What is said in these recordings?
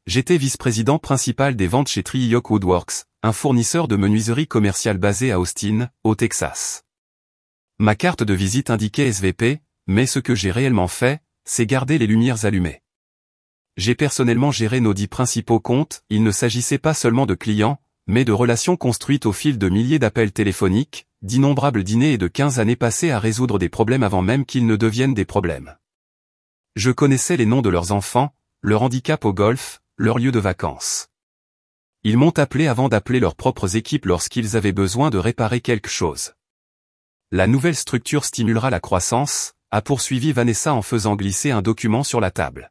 J'étais vice-président principal des ventes chez Trioc Woodworks, un fournisseur de menuiserie commerciale basé à Austin, au Texas. Ma carte de visite indiquait SVP, mais ce que j'ai réellement fait, c'est garder les lumières allumées. J'ai personnellement géré nos 10 principaux comptes, il ne s'agissait pas seulement de clients, mais de relations construites au fil de milliers d'appels téléphoniques, d'innombrables dîners et de 15 années passées à résoudre des problèmes avant même qu'ils ne deviennent des problèmes. Je connaissais les noms de leurs enfants, leur handicap au golf, leur lieu de vacances. Ils m'ont appelé avant d'appeler leurs propres équipes lorsqu'ils avaient besoin de réparer quelque chose. La nouvelle structure stimulera la croissance, a poursuivi Vanessa en faisant glisser un document sur la table.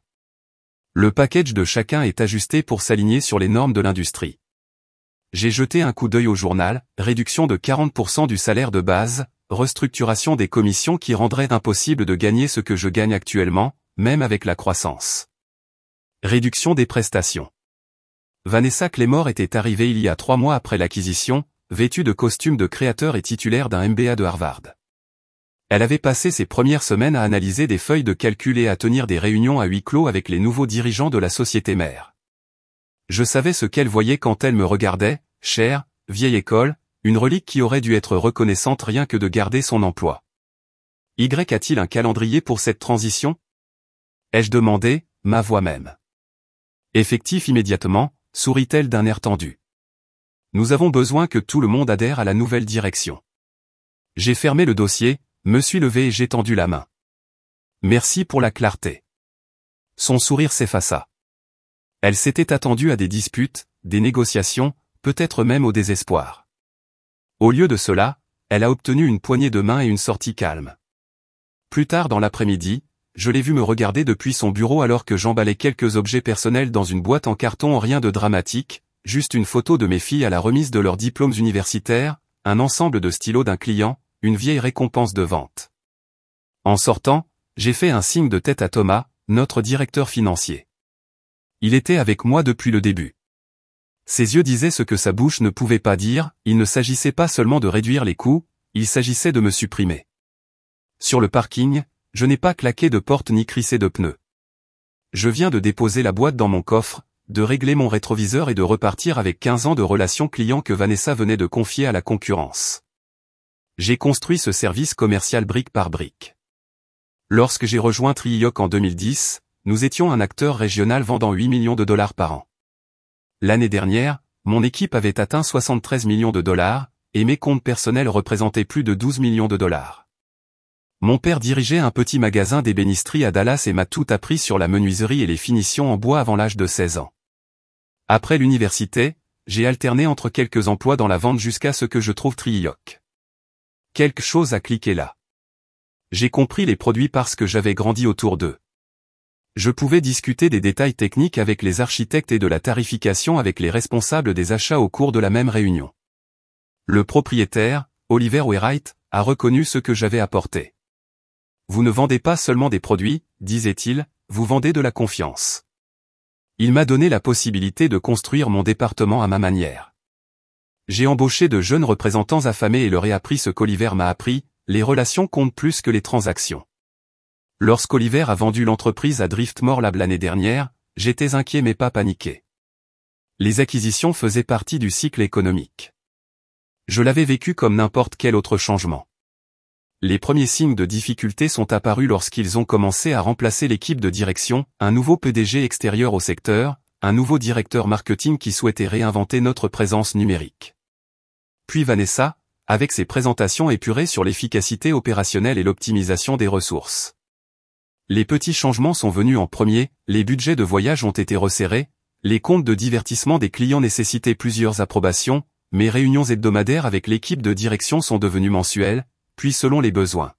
Le package de chacun est ajusté pour s'aligner sur les normes de l'industrie. J'ai jeté un coup d'œil au journal, réduction de 40% du salaire de base, restructuration des commissions qui rendrait impossible de gagner ce que je gagne actuellement, même avec la croissance. Réduction des prestations. Vanessa Claymore était arrivée il y a 3 mois après l'acquisition, vêtue de costume de créateur et titulaire d'un MBA de Harvard. Elle avait passé ses premières semaines à analyser des feuilles de calcul et à tenir des réunions à huis clos avec les nouveaux dirigeants de la société mère. Je savais ce qu'elle voyait quand elle me regardait, chère, vieille école, une relique qui aurait dû être reconnaissante rien que de garder son emploi. Y a-t-il un calendrier pour cette transition ? Ai-je demandé, ma voix même. Effectif immédiatement, sourit-elle d'un air tendu. Nous avons besoin que tout le monde adhère à la nouvelle direction. J'ai fermé le dossier, me suis levé et j'ai tendu la main. Merci pour la clarté. Son sourire s'effaça. Elle s'était attendue à des disputes, des négociations, peut-être même au désespoir. Au lieu de cela, elle a obtenu une poignée de main et une sortie calme. Plus tard dans l'après-midi, je l'ai vu me regarder depuis son bureau alors que j'emballais quelques objets personnels dans une boîte en carton, rien de dramatique, juste une photo de mes filles à la remise de leurs diplômes universitaires, un ensemble de stylos d'un client, une vieille récompense de vente. En sortant, j'ai fait un signe de tête à Thomas, notre directeur financier. Il était avec moi depuis le début. Ses yeux disaient ce que sa bouche ne pouvait pas dire, il ne s'agissait pas seulement de réduire les coûts, il s'agissait de me supprimer. Sur le parking, je n'ai pas claqué de porte ni crissé de pneus. Je viens de déposer la boîte dans mon coffre, de régler mon rétroviseur et de repartir avec 15 ans de relations clients que Vanessa venait de confier à la concurrence. J'ai construit ce service commercial brique par brique. Lorsque j'ai rejoint Trioc en 2010, nous étions un acteur régional vendant 8 millions de dollars par an. L'année dernière, mon équipe avait atteint 73 millions de dollars, et mes comptes personnels représentaient plus de 12 millions de dollars. Mon père dirigeait un petit magasin d'ébénisterie à Dallas et m'a tout appris sur la menuiserie et les finitions en bois avant l'âge de 16 ans. Après l'université, j'ai alterné entre quelques emplois dans la vente jusqu'à ce que je trouve Trioc. Quelque chose a cliqué là. J'ai compris les produits parce que j'avais grandi autour d'eux. Je pouvais discuter des détails techniques avec les architectes et de la tarification avec les responsables des achats au cours de la même réunion. Le propriétaire, Oliver Wainwright, a reconnu ce que j'avais apporté. Vous ne vendez pas seulement des produits, disait-il, vous vendez de la confiance. Il m'a donné la possibilité de construire mon département à ma manière. J'ai embauché de jeunes représentants affamés et leur ai appris ce qu'Oliver m'a appris, les relations comptent plus que les transactions. Lorsqu'Oliver a vendu l'entreprise à Driftmore Lab l'année dernière, j'étais inquiet mais pas paniqué. Les acquisitions faisaient partie du cycle économique. Je l'avais vécu comme n'importe quel autre changement. Les premiers signes de difficulté sont apparus lorsqu'ils ont commencé à remplacer l'équipe de direction, un nouveau PDG extérieur au secteur, un nouveau directeur marketing qui souhaitait réinventer notre présence numérique. Puis Vanessa, avec ses présentations épurées sur l'efficacité opérationnelle et l'optimisation des ressources. Les petits changements sont venus en premier, les budgets de voyage ont été resserrés, les comptes de divertissement des clients nécessitaient plusieurs approbations, mes réunions hebdomadaires avec l'équipe de direction sont devenues mensuelles, puis selon les besoins.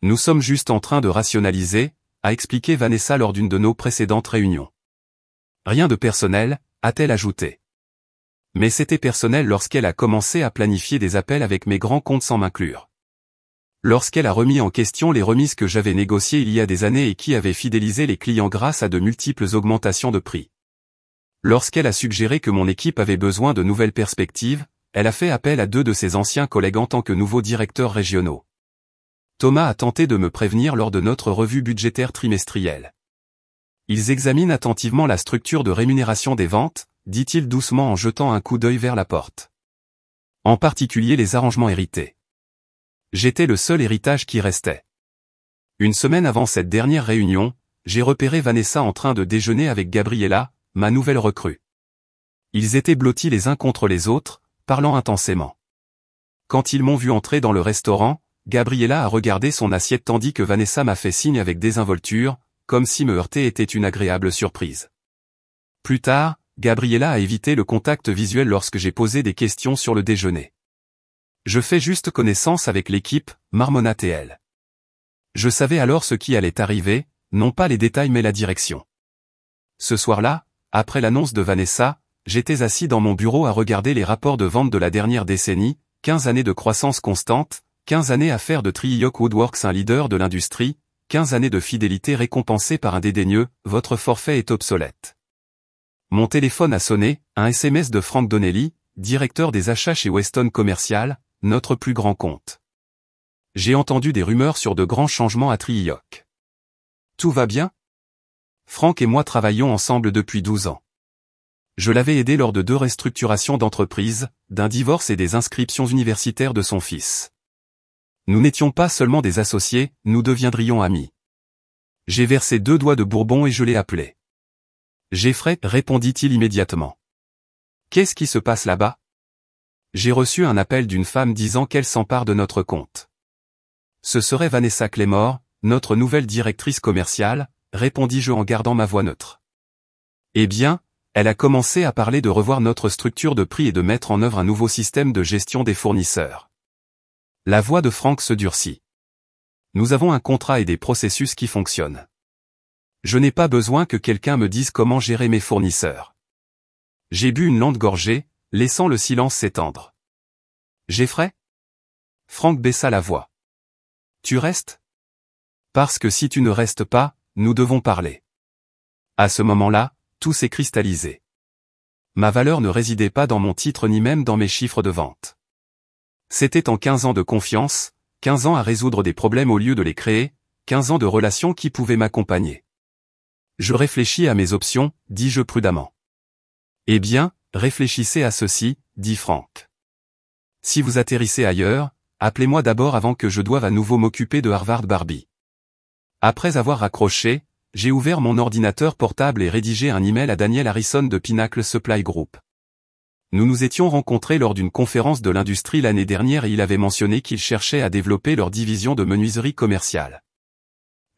Nous sommes juste en train de rationaliser, a expliqué Vanessa lors d'une de nos précédentes réunions. Rien de personnel, a-t-elle ajouté. Mais c'était personnel lorsqu'elle a commencé à planifier des appels avec mes grands comptes sans m'inclure. Lorsqu'elle a remis en question les remises que j'avais négociées il y a des années et qui avaient fidélisé les clients grâce à de multiples augmentations de prix. Lorsqu'elle a suggéré que mon équipe avait besoin de nouvelles perspectives, elle a fait appel à 2 de ses anciens collègues en tant que nouveaux directeurs régionaux. Thomas a tenté de me prévenir lors de notre revue budgétaire trimestrielle. Ils examinent attentivement la structure de rémunération des ventes, dit-il doucement en jetant un coup d'œil vers la porte. En particulier les arrangements hérités. J'étais le seul héritage qui restait. Une semaine avant cette dernière réunion, j'ai repéré Vanessa en train de déjeuner avec Gabriella, ma nouvelle recrue. Ils étaient blottis les uns contre les autres, parlant intensément. Quand ils m'ont vu entrer dans le restaurant, Gabriella a regardé son assiette tandis que Vanessa m'a fait signe avec désinvolture, comme si me heurter était une agréable surprise. Plus tard, Gabriella a évité le contact visuel lorsque j'ai posé des questions sur le déjeuner. Je fais juste connaissance avec l'équipe, marmonna-t-elle. Je savais alors ce qui allait arriver, non pas les détails mais la direction. Ce soir-là, après l'annonce de Vanessa, j'étais assis dans mon bureau à regarder les rapports de vente de la dernière décennie, 15 années de croissance constante, 15 années à faire de Trioiyoc Woodworks un leader de l'industrie, 15 années de fidélité récompensée par un dédaigneux, votre forfait est obsolète. Mon téléphone a sonné, un SMS de Frank Donnelly, directeur des achats chez Weston Commercial, notre plus grand compte. J'ai entendu des rumeurs sur de grands changements à Trioiyoc. Tout va bien? Frank et moi travaillons ensemble depuis 12 ans. Je l'avais aidé lors de 2 restructurations d'entreprise, d'un divorce et des inscriptions universitaires de son fils. Nous n'étions pas seulement des associés, nous deviendrions amis. J'ai versé 2 doigts de bourbon et je l'ai appelé. Jeffrey, répondit-il immédiatement. Qu'est-ce qui se passe là-bas? J'ai reçu un appel d'une femme disant qu'elle s'empare de notre compte. Ce serait Vanessa Claymore, notre nouvelle directrice commerciale, répondis-je en gardant ma voix neutre. Eh bien, elle a commencé à parler de revoir notre structure de prix et de mettre en œuvre un nouveau système de gestion des fournisseurs. La voix de Frank se durcit. Nous avons un contrat et des processus qui fonctionnent. Je n'ai pas besoin que quelqu'un me dise comment gérer mes fournisseurs. J'ai bu une lente gorgée, laissant le silence s'étendre. Jeffrey? Frank baissa la voix. Tu restes? Parce que si tu ne restes pas, nous devons parler. À ce moment-là, tout s'est cristallisé. Ma valeur ne résidait pas dans mon titre ni même dans mes chiffres de vente. C'était en 15 ans de confiance, 15 ans à résoudre des problèmes au lieu de les créer, 15 ans de relations qui pouvaient m'accompagner. Je réfléchis à mes options, dis-je prudemment. Eh bien, réfléchissez à ceci, dit Frank. Si vous atterrissez ailleurs, appelez-moi d'abord avant que je doive à nouveau m'occuper de Harvard Barbie. Après avoir raccroché, j'ai ouvert mon ordinateur portable et rédigé un email à Daniel Harrison de Pinnacle Supply Group. Nous nous étions rencontrés lors d'une conférence de l'industrie l'année dernière et il avait mentionné qu'ils cherchaient à développer leur division de menuiserie commerciale.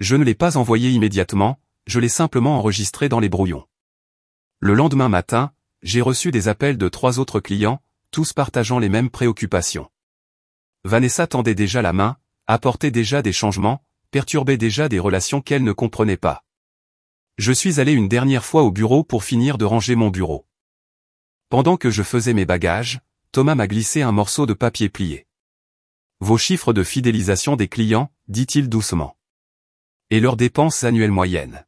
Je ne l'ai pas envoyé immédiatement, je l'ai simplement enregistré dans les brouillons. Le lendemain matin, j'ai reçu des appels de 3 autres clients, tous partageant les mêmes préoccupations. Vanessa tendait déjà la main, apportait déjà des changements, perturbait déjà des relations qu'elle ne comprenait pas. Je suis allé une dernière fois au bureau pour finir de ranger mon bureau. Pendant que je faisais mes bagages, Thomas m'a glissé un morceau de papier plié. Vos chiffres de fidélisation des clients, dit-il doucement. Et leurs dépenses annuelles moyennes.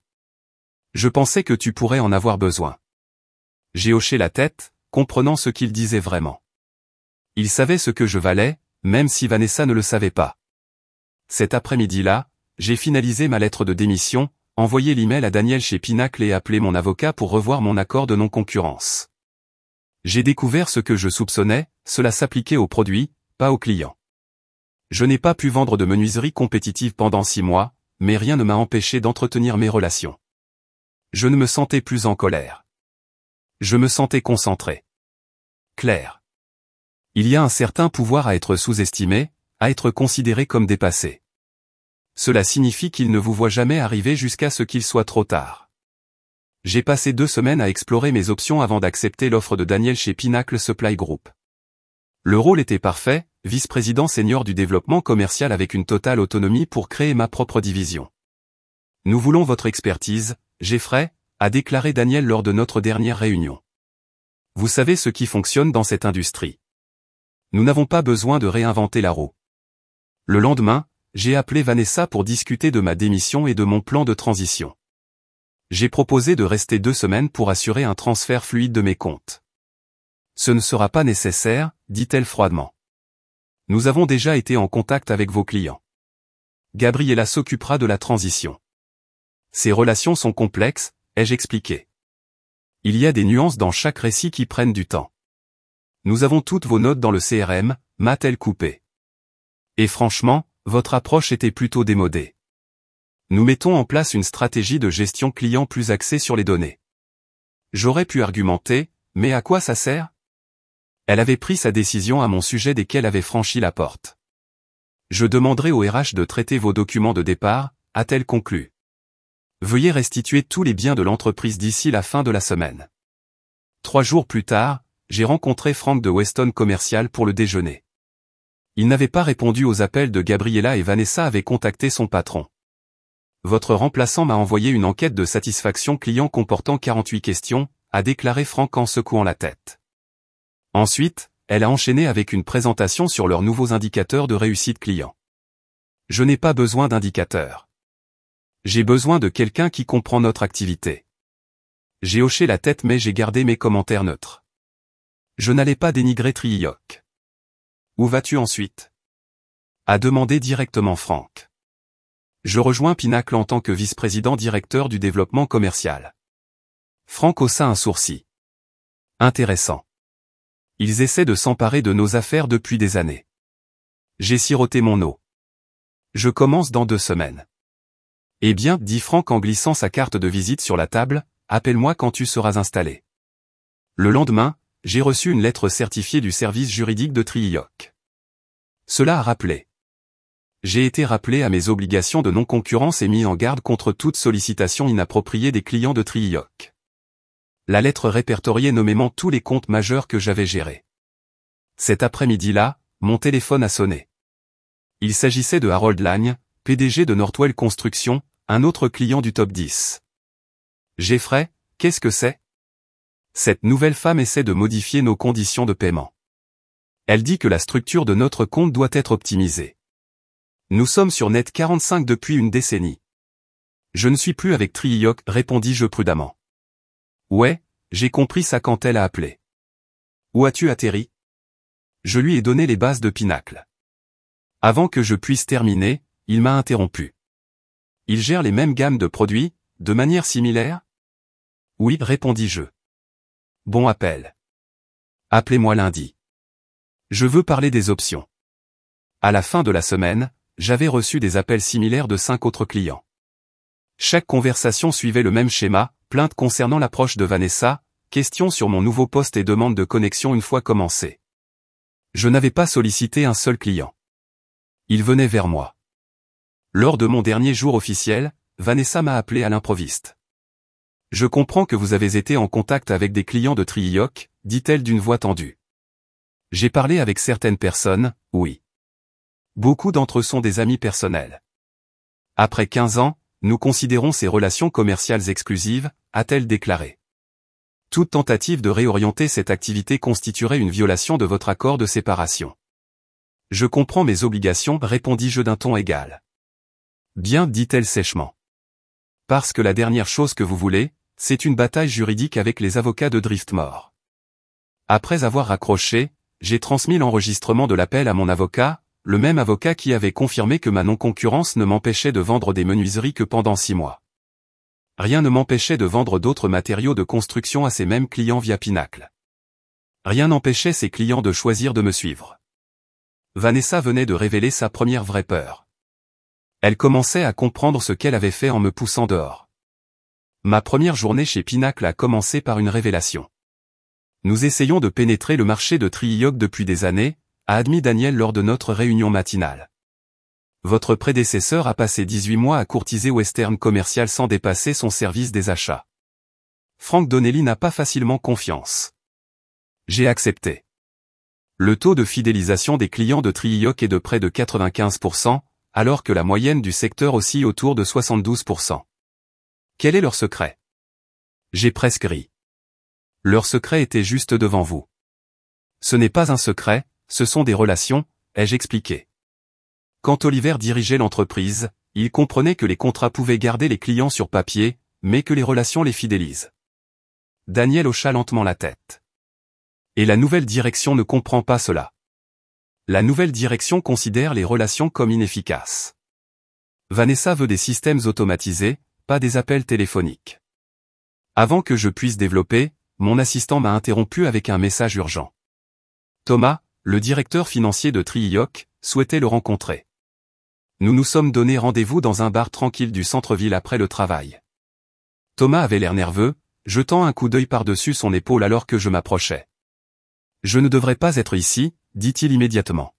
Je pensais que tu pourrais en avoir besoin. J'ai hoché la tête, comprenant ce qu'il disait vraiment. Il savait ce que je valais, même si Vanessa ne le savait pas. Cet après-midi-là, j'ai finalisé ma lettre de démission, envoyé l'email à Daniel chez Pinnacle et appelé mon avocat pour revoir mon accord de non-concurrence. J'ai découvert ce que je soupçonnais, cela s'appliquait aux produits, pas aux clients. Je n'ai pas pu vendre de menuiserie compétitive pendant 6 mois, mais rien ne m'a empêché d'entretenir mes relations. Je ne me sentais plus en colère. Je me sentais concentré. Clair. Il y a un certain pouvoir à être sous-estimé, à être considéré comme dépassé. Cela signifie qu'il ne vous voit jamais arriver jusqu'à ce qu'il soit trop tard. J'ai passé 2 semaines à explorer mes options avant d'accepter l'offre de Daniel chez Pinnacle Supply Group. Le rôle était parfait, vice-président senior du développement commercial avec une totale autonomie pour créer ma propre division. Nous voulons votre expertise, Jeffrey, a déclaré Daniel lors de notre dernière réunion. Vous savez ce qui fonctionne dans cette industrie. Nous n'avons pas besoin de réinventer la roue. Le lendemain, j'ai appelé Vanessa pour discuter de ma démission et de mon plan de transition. J'ai proposé de rester 2 semaines pour assurer un transfert fluide de mes comptes. Ce ne sera pas nécessaire, dit-elle froidement. Nous avons déjà été en contact avec vos clients. Gabriella s'occupera de la transition. Ces relations sont complexes, ai-je expliqué. Il y a des nuances dans chaque récit qui prennent du temps. Nous avons toutes vos notes dans le CRM, m'a-t-elle coupé. Et franchement, votre approche était plutôt démodée. Nous mettons en place une stratégie de gestion client plus axée sur les données. J'aurais pu argumenter, mais à quoi ça sert? Elle avait pris sa décision à mon sujet dès qu'elle avait franchi la porte. Je demanderai au RH de traiter vos documents de départ, a-t-elle conclu. Veuillez restituer tous les biens de l'entreprise d'ici la fin de la semaine. 3 jours plus tard, j'ai rencontré Franck de Weston Commercial pour le déjeuner. Il n'avait pas répondu aux appels de Gabriella et Vanessa avaient contacté son patron. Votre remplaçant m'a envoyé une enquête de satisfaction client comportant 48 questions, a déclaré Franck en secouant la tête. Ensuite, elle a enchaîné avec une présentation sur leurs nouveaux indicateurs de réussite client. Je n'ai pas besoin d'indicateurs. J'ai besoin de quelqu'un qui comprend notre activité. J'ai hoché la tête mais j'ai gardé mes commentaires neutres. Je n'allais pas dénigrer Trioc. Où vas-tu ensuite? A demandé directement Franck. Je rejoins Pinacle en tant que vice-président directeur du développement commercial. Franck haussa un sourcil. Intéressant. Ils essaient de s'emparer de nos affaires depuis des années. J'ai siroté mon eau. Je commence dans 2 semaines. Eh bien, dit Franck en glissant sa carte de visite sur la table, appelle-moi quand tu seras installé. Le lendemain, j'ai reçu une lettre certifiée du service juridique de Trioc. Cela a rappelé. J'ai été rappelé à mes obligations de non-concurrence et mis en garde contre toute sollicitation inappropriée des clients de Trioc. La lettre répertoriait nommément tous les comptes majeurs que j'avais gérés. Cet après-midi-là, mon téléphone a sonné. Il s'agissait de Harold Lagne, PDG de Northwell Construction, un autre client du top 10. Jeffrey, qu'est-ce que c'est? Cette nouvelle femme essaie de modifier nos conditions de paiement. Elle dit que la structure de notre compte doit être optimisée. Nous sommes sur Net 45 depuis une décennie. Je ne suis plus avec Trioc, répondis-je prudemment. Ouais, j'ai compris ça quand elle a appelé. Où as-tu atterri? Je lui ai donné les bases de Pinacle. Avant que je puisse terminer, il m'a interrompu. Il gère les mêmes gammes de produits, de manière similaire? Oui, répondis-je. Bon appel. Appelez-moi lundi. Je veux parler des options. À la fin de la semaine, j'avais reçu des appels similaires de 5 autres clients. Chaque conversation suivait le même schéma, plainte concernant l'approche de Vanessa, questions sur mon nouveau poste et demande de connexion une fois commencé. Je n'avais pas sollicité un seul client. Il venait vers moi. Lors de mon dernier jour officiel, Vanessa m'a appelé à l'improviste. Je comprends que vous avez été en contact avec des clients de Trioc, dit-elle d'une voix tendue. J'ai parlé avec certaines personnes, oui. Beaucoup d'entre eux sont des amis personnels. Après 15 ans, nous considérons ces relations commerciales exclusives, a-t-elle déclaré. Toute tentative de réorienter cette activité constituerait une violation de votre accord de séparation. Je comprends mes obligations, répondis-je d'un ton égal. Bien, dit-elle sèchement. Parce que la dernière chose que vous voulez, c'est une bataille juridique avec les avocats de Driftmore. Après avoir raccroché, j'ai transmis l'enregistrement de l'appel à mon avocat, le même avocat qui avait confirmé que ma non-concurrence ne m'empêchait de vendre des menuiseries que pendant 6 mois. Rien ne m'empêchait de vendre d'autres matériaux de construction à ces mêmes clients via Pinacle. Rien n'empêchait ces clients de choisir de me suivre. Vanessa venait de révéler sa première vraie peur. Elle commençait à comprendre ce qu'elle avait fait en me poussant dehors. Ma première journée chez Pinacle a commencé par une révélation. Nous essayons de pénétrer le marché de Trioc depuis des années, a admis Daniel lors de notre réunion matinale. Votre prédécesseur a passé 18 mois à courtiser Western Commercial sans dépasser son service des achats. Franck Donnelly n'a pas facilement confiance. J'ai accepté. Le taux de fidélisation des clients de Trioc est de près de 95%, alors que la moyenne du secteur oscille autour de 72%. Quel est leur secret? J'ai presque ri. Leur secret était juste devant vous. Ce n'est pas un secret, ce sont des relations, ai-je expliqué. Quand Oliver dirigeait l'entreprise, il comprenait que les contrats pouvaient garder les clients sur papier, mais que les relations les fidélisent. Daniel hocha lentement la tête. Et la nouvelle direction ne comprend pas cela. La nouvelle direction considère les relations comme inefficaces. Vanessa veut des systèmes automatisés, pas des appels téléphoniques. Avant que je puisse développer, mon assistant m'a interrompu avec un message urgent. Thomas, le directeur financier de Triyok, souhaitait le rencontrer. Nous nous sommes donné rendez-vous dans un bar tranquille du centre-ville après le travail. Thomas avait l'air nerveux, jetant un coup d'œil par-dessus son épaule alors que je m'approchais. Je ne devrais pas être ici, dit-il immédiatement.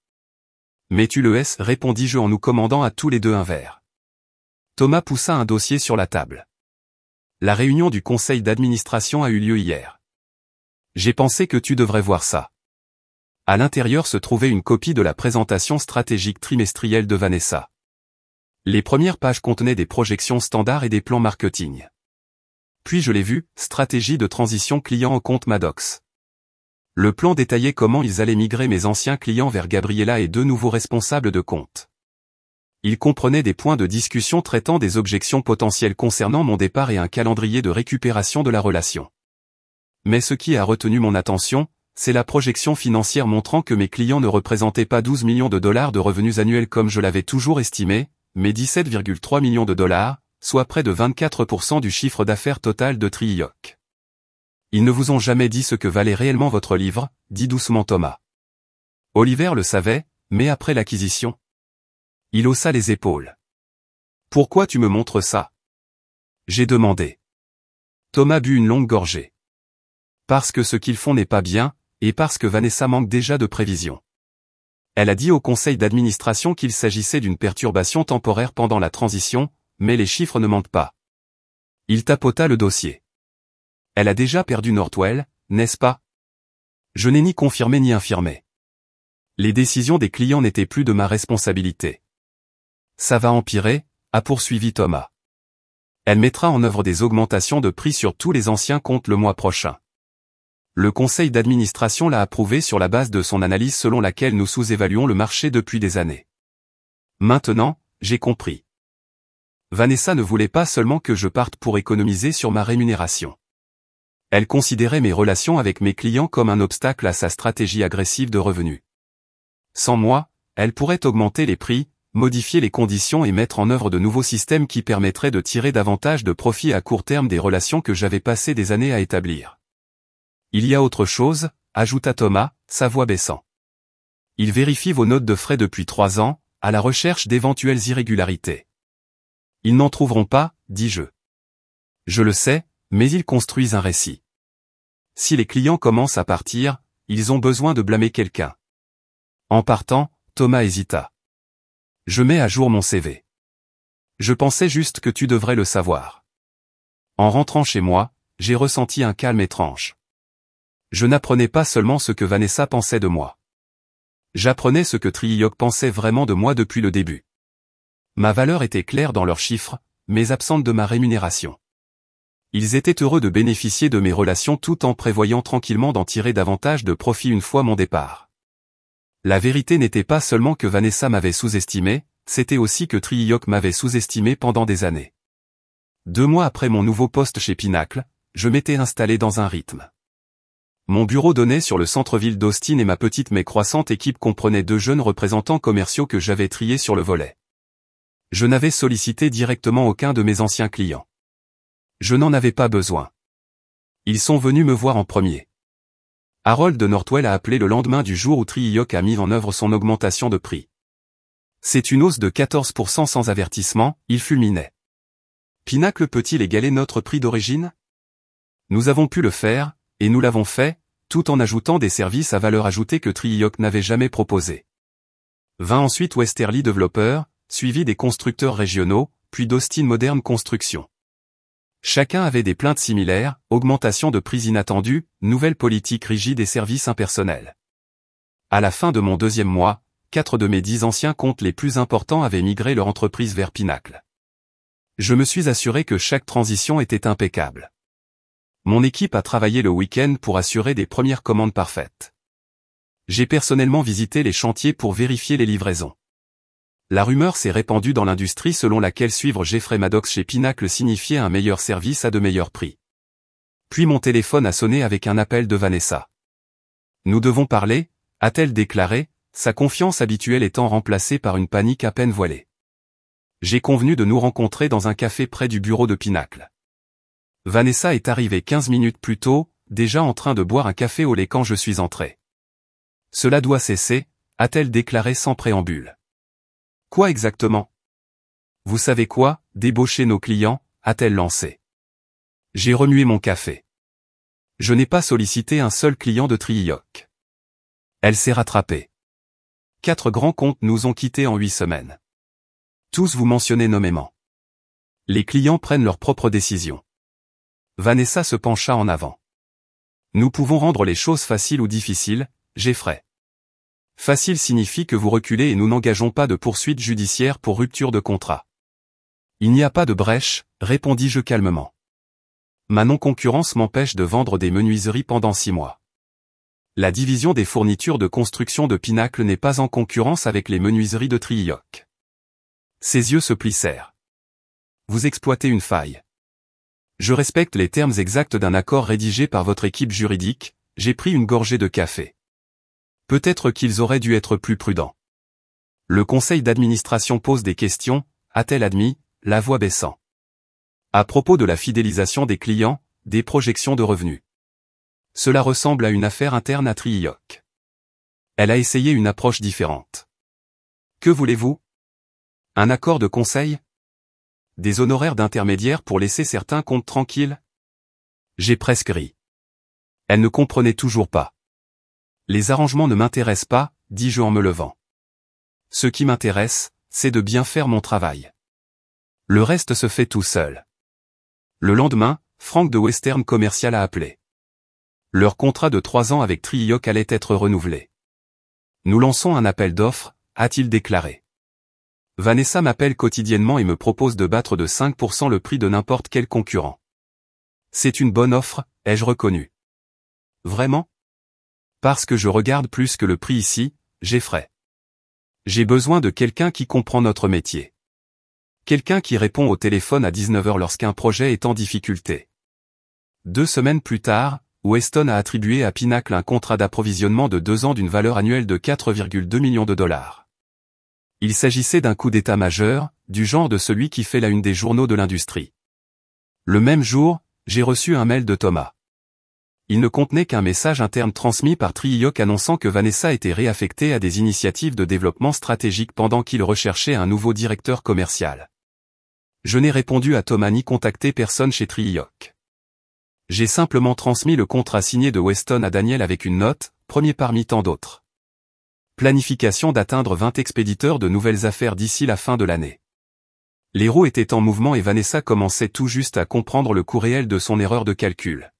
Mais tu le es, répondis-je en nous commandant à tous les deux un verre. Thomas poussa un dossier sur la table. La réunion du conseil d'administration a eu lieu hier. J'ai pensé que tu devrais voir ça. À l'intérieur se trouvait une copie de la présentation stratégique trimestrielle de Vanessa. Les premières pages contenaient des projections standards et des plans marketing. Puis je l'ai vu, stratégie de transition client au compte Maddox. Le plan détaillait comment ils allaient migrer mes anciens clients vers Gabriella et 2 nouveaux responsables de compte. Il comprenait des points de discussion traitant des objections potentielles concernant mon départ et un calendrier de récupération de la relation. Mais ce qui a retenu mon attention, c'est la projection financière montrant que mes clients ne représentaient pas 12 millions de dollars de revenus annuels comme je l'avais toujours estimé, mais 17,3 millions de dollars, soit près de 24% du chiffre d'affaires total de Triyok. Ils ne vous ont jamais dit ce que valait réellement votre livre, dit doucement Thomas. Oliver le savait, mais après l'acquisition. Il haussa les épaules. Pourquoi tu me montres ça? J'ai demandé. Thomas but une longue gorgée. Parce que ce qu'ils font n'est pas bien, et parce que Vanessa manque déjà de prévision. Elle a dit au conseil d'administration qu'il s'agissait d'une perturbation temporaire pendant la transition, mais les chiffres ne mentent pas. Il tapota le dossier. Elle a déjà perdu Northwell, n'est-ce pas? Je n'ai ni confirmé ni infirmé. Les décisions des clients n'étaient plus de ma responsabilité. Ça va empirer, a poursuivi Thomas. Elle mettra en œuvre des augmentations de prix sur tous les anciens comptes le mois prochain. Le conseil d'administration l'a approuvé sur la base de son analyse selon laquelle nous sous-évaluons le marché depuis des années. Maintenant, j'ai compris. Vanessa ne voulait pas seulement que je parte pour économiser sur ma rémunération. Elle considérait mes relations avec mes clients comme un obstacle à sa stratégie agressive de revenus. Sans moi, elle pourrait augmenter les prix, modifier les conditions et mettre en œuvre de nouveaux systèmes qui permettraient de tirer davantage de profit à court terme des relations que j'avais passé des années à établir. Il y a autre chose, ajouta Thomas, sa voix baissant. Ils vérifient vos notes de frais depuis 3 ans, à la recherche d'éventuelles irrégularités. Ils n'en trouveront pas, dis-je. Je le sais, mais ils construisent un récit. Si les clients commencent à partir, ils ont besoin de blâmer quelqu'un. En partant, Thomas hésita. Je mets à jour mon CV. Je pensais juste que tu devrais le savoir. En rentrant chez moi, j'ai ressenti un calme étrange. Je n'apprenais pas seulement ce que Vanessa pensait de moi. J'apprenais ce que Triyok pensait vraiment de moi depuis le début. Ma valeur était claire dans leurs chiffres, mais absente de ma rémunération. Ils étaient heureux de bénéficier de mes relations tout en prévoyant tranquillement d'en tirer davantage de profit une fois mon départ. La vérité n'était pas seulement que Vanessa m'avait sous-estimé, c'était aussi que Triyok m'avait sous-estimé pendant des années. 2 mois après mon nouveau poste chez Pinnacle, je m'étais installé dans un rythme. Mon bureau donnait sur le centre-ville d'Austin et ma petite mais croissante équipe comprenait 2 jeunes représentants commerciaux que j'avais triés sur le volet. Je n'avais sollicité directement aucun de mes anciens clients. Je n'en avais pas besoin. Ils sont venus me voir en premier. Harold de Northwell a appelé le lendemain du jour où Triyok a mis en œuvre son augmentation de prix. C'est une hausse de 14% sans avertissement, il fulminait. Pinnacle peut-il égaler notre prix d'origine? Nous avons pu le faire, et nous l'avons fait, tout en ajoutant des services à valeur ajoutée que Triyok n'avait jamais proposés. Vint ensuite Westerly Developer, suivi des constructeurs régionaux, puis d'Austin Modern Construction. Chacun avait des plaintes similaires, augmentation de prix inattendue, nouvelles politiques rigides et services impersonnels. À la fin de mon 2e mois, 4 de mes 10 anciens comptes les plus importants avaient migré leur entreprise vers Pinnacle. Je me suis assuré que chaque transition était impeccable. Mon équipe a travaillé le week-end pour assurer des premières commandes parfaites. J'ai personnellement visité les chantiers pour vérifier les livraisons. La rumeur s'est répandue dans l'industrie selon laquelle suivre Jeffrey Maddox chez Pinnacle signifiait un meilleur service à de meilleurs prix. Puis mon téléphone a sonné avec un appel de Vanessa. Nous devons parler, a-t-elle déclaré, sa confiance habituelle étant remplacée par une panique à peine voilée. J'ai convenu de nous rencontrer dans un café près du bureau de Pinacle. Vanessa est arrivée 15 minutes plus tôt, déjà en train de boire un café au lait quand je suis entré. Cela doit cesser, a-t-elle déclaré sans préambule. Quoi exactement? Vous savez quoi, débaucher nos clients, a-t-elle lancé. J'ai remué mon café. Je n'ai pas sollicité un seul client de Trioc. Elle s'est rattrapée. 4 grands comptes nous ont quittés en 8 semaines. Tous vous mentionnez nommément. Les clients prennent leurs propres décisions. Vanessa se pencha en avant. Nous pouvons rendre les choses faciles ou difficiles, Jeffrey. Facile signifie que vous reculez et nous n'engageons pas de poursuite judiciaire pour rupture de contrat. Il n'y a pas de brèche, répondis-je calmement. Ma non-concurrence m'empêche de vendre des menuiseries pendant 6 mois. La division des fournitures de construction de Pinacle n'est pas en concurrence avec les menuiseries de Trioc. Ses yeux se plissèrent. Vous exploitez une faille. Je respecte les termes exacts d'un accord rédigé par votre équipe juridique, j'ai pris une gorgée de café. Peut-être qu'ils auraient dû être plus prudents. Le conseil d'administration pose des questions, a-t-elle admis, la voix baissant. À propos de la fidélisation des clients, des projections de revenus. Cela ressemble à une affaire interne à Trioc. Elle a essayé une approche différente. Que voulez-vous? Un accord de conseil? Des honoraires d'intermédiaire pour laisser certains comptes tranquilles? J'ai presque ri. Elle ne comprenait toujours pas. Les arrangements ne m'intéressent pas, dis-je en me levant. Ce qui m'intéresse, c'est de bien faire mon travail. Le reste se fait tout seul. Le lendemain, Franck de Western Commercial a appelé. Leur contrat de 3 ans avec Trioc allait être renouvelé. Nous lançons un appel d'offres, a-t-il déclaré. Vanessa m'appelle quotidiennement et me propose de battre de 5% le prix de n'importe quel concurrent. C'est une bonne offre, ai-je reconnu. Vraiment? Parce que je regarde plus que le prix ici, Jeffrey. J'ai besoin de quelqu'un qui comprend notre métier. Quelqu'un qui répond au téléphone à 19h lorsqu'un projet est en difficulté. 2 semaines plus tard, Weston a attribué à Pinacle un contrat d'approvisionnement de 2 ans d'une valeur annuelle de 4,2 millions de dollars. Il s'agissait d'un coup d'état majeur, du genre de celui qui fait la une des journaux de l'industrie. Le même jour, j'ai reçu un mail de Thomas. Il ne contenait qu'un message interne transmis par Trioc annonçant que Vanessa était réaffectée à des initiatives de développement stratégique pendant qu'il recherchait un nouveau directeur commercial. Je n'ai répondu à Thomas ni contacté personne chez Trioc. J'ai simplement transmis le contrat signé de Weston à Daniel avec une note, premier parmi tant d'autres. Planification d'atteindre 20 expéditeurs de nouvelles affaires d'ici la fin de l'année. Les roues étaient en mouvement et Vanessa commençait tout juste à comprendre le coût réel de son erreur de calcul.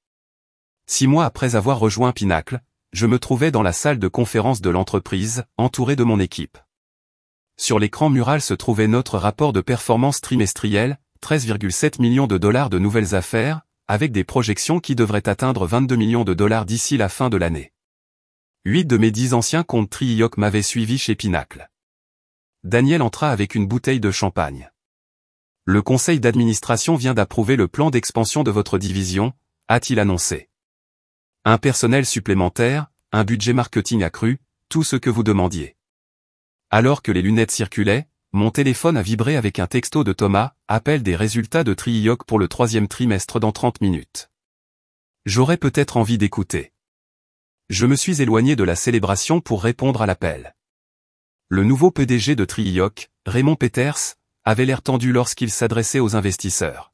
6 mois après avoir rejoint Pinacle, je me trouvais dans la salle de conférence de l'entreprise, entouré de mon équipe. Sur l'écran mural se trouvait notre rapport de performance trimestrielle, 13,7 millions de dollars de nouvelles affaires, avec des projections qui devraient atteindre 22 millions de dollars d'ici la fin de l'année. 8 de mes 10 anciens comptes Trioc m'avaient suivi chez Pinacle. Daniel entra avec une bouteille de champagne. Le conseil d'administration vient d'approuver le plan d'expansion de votre division, a-t-il annoncé. Un personnel supplémentaire, un budget marketing accru, tout ce que vous demandiez. Alors que les lunettes circulaient, mon téléphone a vibré avec un texto de Thomas, appel des résultats de Trioc pour le 3e trimestre dans 30 minutes. J'aurais peut-être envie d'écouter. Je me suis éloigné de la célébration pour répondre à l'appel. Le nouveau PDG de Trioc, Raymond Peters, avait l'air tendu lorsqu'il s'adressait aux investisseurs.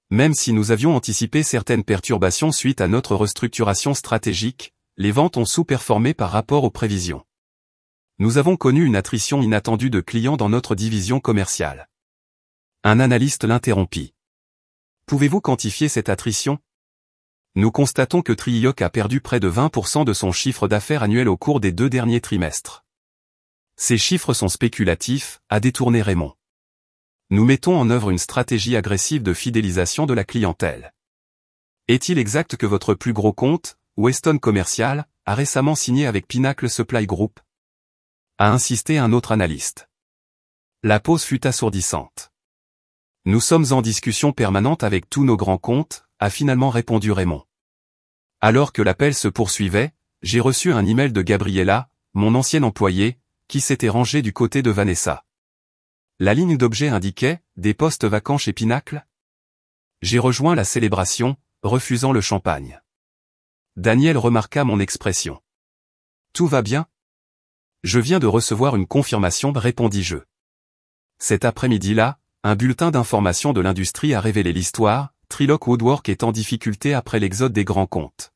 Même si nous avions anticipé certaines perturbations suite à notre restructuration stratégique, les ventes ont sous-performé par rapport aux prévisions. Nous avons connu une attrition inattendue de clients dans notre division commerciale. Un analyste l'interrompit. Pouvez-vous quantifier cette attrition? Nous constatons que Trioc a perdu près de 20% de son chiffre d'affaires annuel au cours des 2 derniers trimestres. Ces chiffres sont spéculatifs, a détourné Raymond. Nous mettons en œuvre une stratégie agressive de fidélisation de la clientèle. Est-il exact que votre plus gros compte, Weston Commercial, a récemment signé avec Pinacle Supply Group? A insisté un autre analyste. La pause fut assourdissante. Nous sommes en discussion permanente avec tous nos grands comptes, a finalement répondu Raymond. Alors que l'appel se poursuivait, j'ai reçu un email de Gabriella, mon ancienne employée, qui s'était rangée du côté de Vanessa. La ligne d'objet indiquait « Des postes vacants chez Pinacle ». J'ai rejoint la célébration, refusant le champagne. Daniel remarqua mon expression. « Tout va bien ? » « Je viens de recevoir une confirmation, répondis-je. Cet après-midi-là, un bulletin d'information de l'industrie a révélé l'histoire, Trilock Woodwork est en difficulté après l'exode des grands comptes.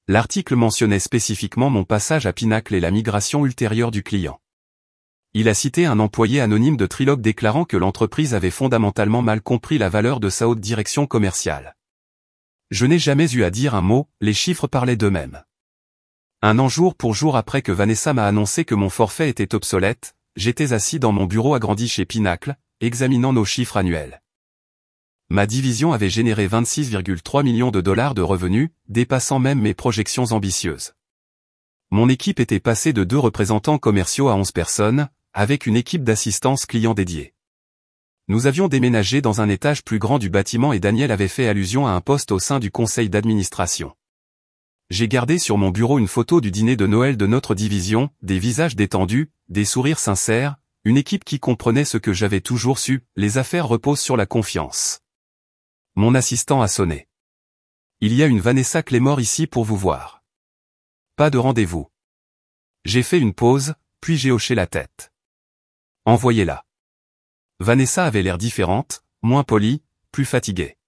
L'article mentionnait spécifiquement mon passage à Pinacle et la migration ultérieure du client. Il a cité un employé anonyme de Trilock déclarant que l'entreprise avait fondamentalement mal compris la valeur de sa haute direction commerciale. Je n'ai jamais eu à dire un mot, les chiffres parlaient d'eux-mêmes. Un an jour pour jour après que Vanessa m'a annoncé que mon forfait était obsolète, j'étais assis dans mon bureau agrandi chez Pinacle, examinant nos chiffres annuels. Ma division avait généré 26,3 millions de dollars de revenus, dépassant même mes projections ambitieuses. Mon équipe était passée de 2 représentants commerciaux à 11 personnes, avec une équipe d'assistance client dédiée. Nous avions déménagé dans un étage plus grand du bâtiment et Daniel avait fait allusion à un poste au sein du conseil d'administration. J'ai gardé sur mon bureau une photo du dîner de Noël de notre division, des visages détendus, des sourires sincères, une équipe qui comprenait ce que j'avais toujours su, les affaires reposent sur la confiance. Mon assistant a sonné. Il y a une Vanessa Clémore ici pour vous voir. Pas de rendez-vous. J'ai fait une pause, puis j'ai hoché la tête. Envoyez-la. Vanessa avait l'air différente, moins polie, plus fatiguée.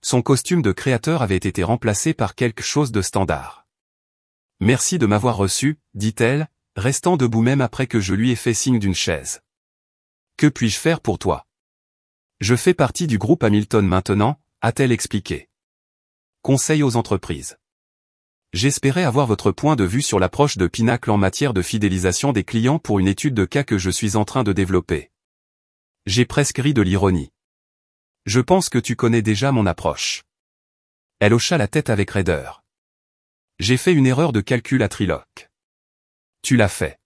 Son costume de créateur avait été remplacé par quelque chose de standard. « Merci de m'avoir reçu », dit-elle, restant debout même après que je lui ai fait signe d'une chaise. « Que puis-je faire pour toi ? » « Je fais partie du groupe Hamilton maintenant », a-t-elle expliqué. « Conseil aux entreprises. J'espérais avoir votre point de vue sur l'approche de Pinacle en matière de fidélisation des clients pour une étude de cas que je suis en train de développer. » J'ai presque ri de l'ironie. « Je pense que tu connais déjà mon approche. » Elle hocha la tête avec raideur. « J'ai fait une erreur de calcul à Trilock. »« Tu l'as fait.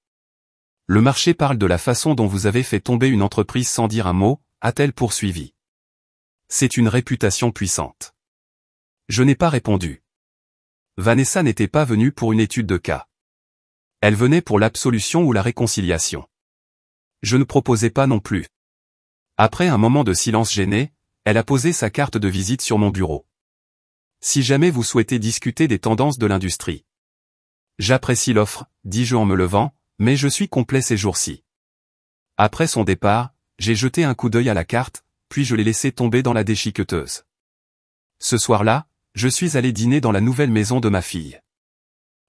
Le marché parle de la façon dont vous avez fait tomber une entreprise sans dire un mot, a-t-elle poursuivi. C'est une réputation puissante. » Je n'ai pas répondu. Vanessa n'était pas venue pour une étude de cas. Elle venait pour l'absolution ou la réconciliation. Je ne proposais pas non plus. Après un moment de silence gêné, elle a posé sa carte de visite sur mon bureau. Si jamais vous souhaitez discuter des tendances de l'industrie. J'apprécie l'offre, dis-je en me levant, mais je suis complet ces jours-ci. Après son départ, j'ai jeté un coup d'œil à la carte, puis je l'ai laissée tomber dans la déchiqueteuse. Ce soir-là, je suis allé dîner dans la nouvelle maison de ma fille.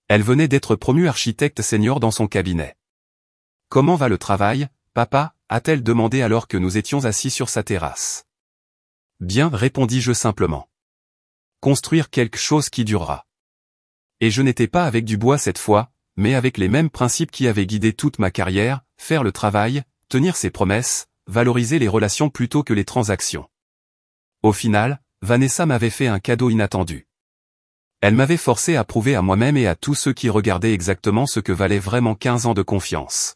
Elle venait d'être promue architecte senior dans son cabinet. « Comment va le travail, papa ?» a-t-elle demandé alors que nous étions assis sur sa terrasse. « Bien, répondis-je simplement. Construire quelque chose qui durera. » Et je n'étais pas avec du bois cette fois, mais avec les mêmes principes qui avaient guidé toute ma carrière, faire le travail, tenir ses promesses, valoriser les relations plutôt que les transactions. Au final, Vanessa m'avait fait un cadeau inattendu. Elle m'avait forcé à prouver à moi-même et à tous ceux qui regardaient exactement ce que valait vraiment 15 ans de confiance.